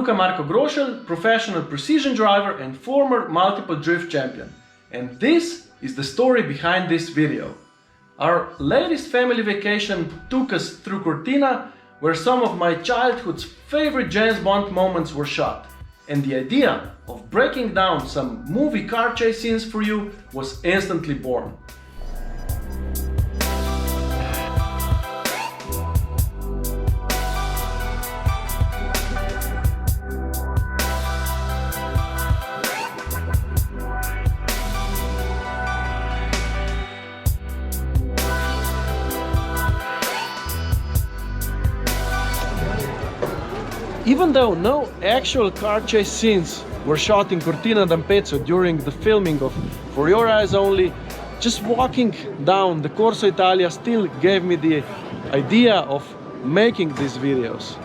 Luca Marco Groschel, professional precision driver and former multiple drift champion. And this is the story behind this video. Our latest family vacation took us through Cortina, where some of my childhood's favorite James Bond moments were shot. And the idea of breaking down some movie car chase scenes for you was instantly born. Even though no actual car chase scenes were shot in Cortina d'Ampezzo during the filming of For Your Eyes Only, just walking down the Corso Italia still gave me the idea of making these videos.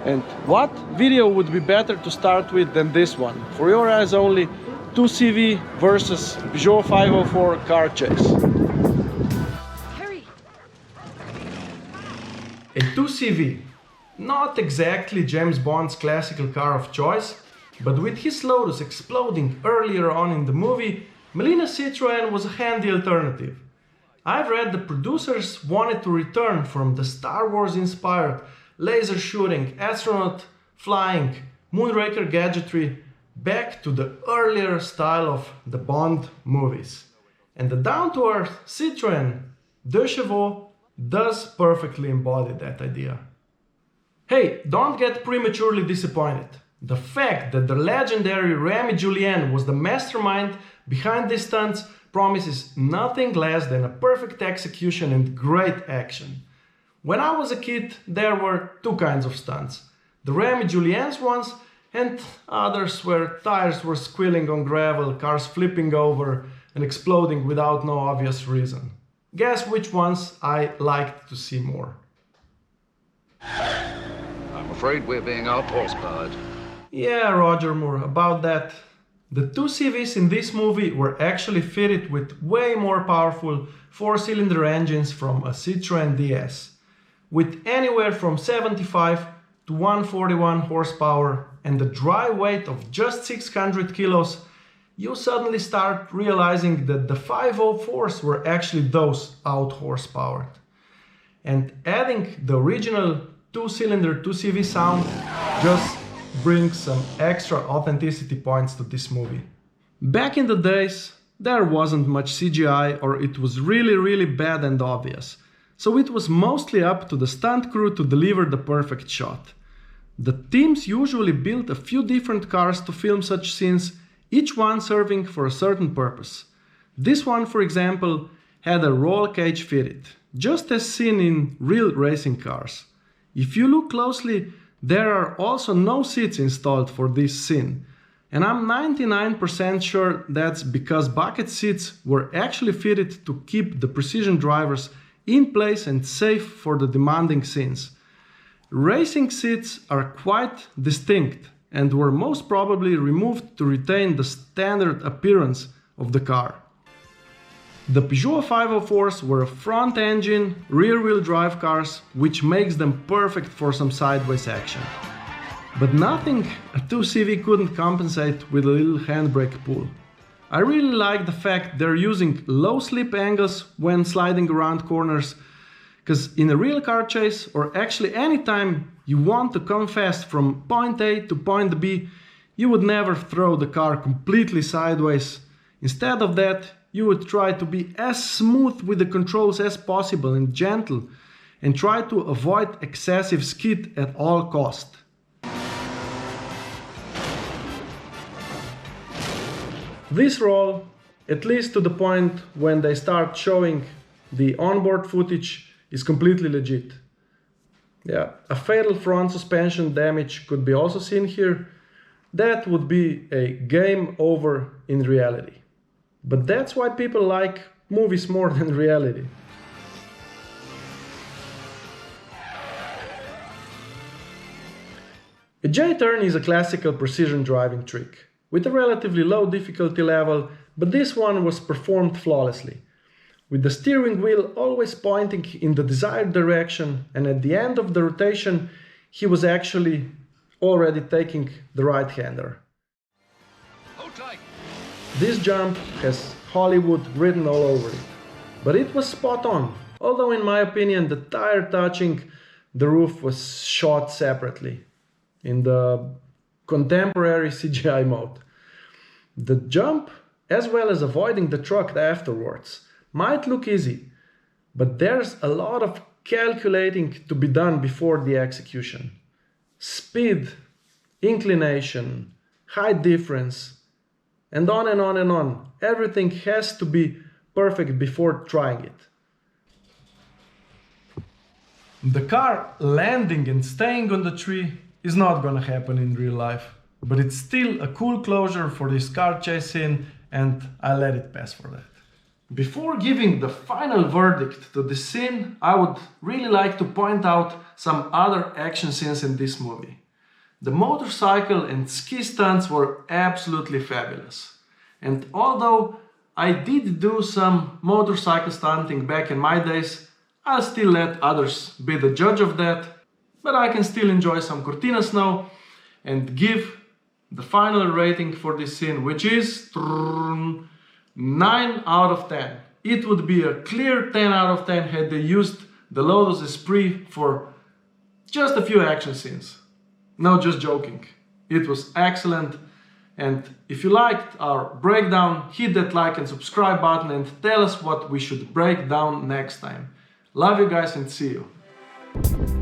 And what video would be better to start with than this one? For Your Eyes Only 2CV versus Peugeot 504 car chase. Hurry. A 2CV. Not exactly James Bond's classical car of choice, but with his Lotus exploding earlier on in the movie, Melina's Citroen was a handy alternative. I've read the producers wanted to return from the Star Wars-inspired laser shooting, astronaut flying, moonraker gadgetry back to the earlier style of the Bond movies. And the down-to-earth Citroen 2CV does perfectly embody that idea. Hey, don't get prematurely disappointed. The fact that the legendary Remy Julien was the mastermind behind these stunts promises nothing less than a perfect execution and great action. When I was a kid, there were two kinds of stunts. The Remy Julien's ones and others where tires were squealing on gravel, cars flipping over and exploding without no obvious reason. Guess which ones I liked to see more. I'm afraid we're being out-horsepowered. Yeah, Roger Moore, about that. The 2CVs in this movie were actually fitted with way more powerful 4-cylinder engines from a Citroen DS, with anywhere from 75 to 141 horsepower and a dry weight of just 600 kilos. You suddenly start realizing that the 504s were actually those out-horsepowered. And adding the original 2-cylinder 2CV sound just brings some extra authenticity points to this movie. Back in the days, there wasn't much CGI, or it was really bad and obvious, so it was mostly up to the stunt crew to deliver the perfect shot. The teams usually built a few different cars to film such scenes, each one serving for a certain purpose. This one, for example, had a roll cage fitted, just as seen in real racing cars. If you look closely, there are also no seats installed for this scene, and I'm 99% sure that's because bucket seats were actually fitted to keep the precision drivers in place and safe for the demanding scenes. Racing seats are quite distinct and were most probably removed to retain the standard appearance of the car. The Peugeot 504s were front-engine, rear-wheel drive cars, which makes them perfect for some sideways action. But nothing a 2CV couldn't compensate with a little handbrake pull. I really like the fact they're using low slip angles when sliding around corners, because in a real car chase, or actually anytime you want to come fast from point A to point B, you would never throw the car completely sideways. Instead of that, you would try to be as smooth with the controls as possible and gentle, and try to avoid excessive skid at all costs. This roll, at least to the point when they start showing the onboard footage, is completely legit. Yeah, a fatal front suspension damage could be also seen here. That would be a game over in reality. But that's why people like movies more than reality. A J-turn is a classical precision driving trick, with a relatively low difficulty level, but this one was performed flawlessly, with the steering wheel always pointing in the desired direction, and at the end of the rotation he was actually already taking the right-hander. Hold tight. This jump has Hollywood written all over it, but it was spot on, although in my opinion the tire touching the roof was shot separately in the contemporary CGI mode. The jump, as well as avoiding the truck afterwards, might look easy, but there's a lot of calculating to be done before the execution. Speed, inclination, height difference, and on and on and on. Everything has to be perfect before trying it. The car landing and staying on the tree is not gonna happen in real life, but it's still a cool closure for this car chase scene, and I let it pass for that. Before giving the final verdict to this scene, I would really like to point out some other action scenes in this movie. The motorcycle and ski stunts were absolutely fabulous. And although I did do some motorcycle stunting back in my days, I'll still let others be the judge of that, but I can still enjoy some Cortina snow and give the final rating for this scene, which is 9 out of 10. It would be a clear 10 out of 10 had they used the Lotus Esprit for just a few action scenes. No, just joking. It was excellent. And if you liked our breakdown, hit that like and subscribe button and tell us what we should break down next time. Love you guys and see you.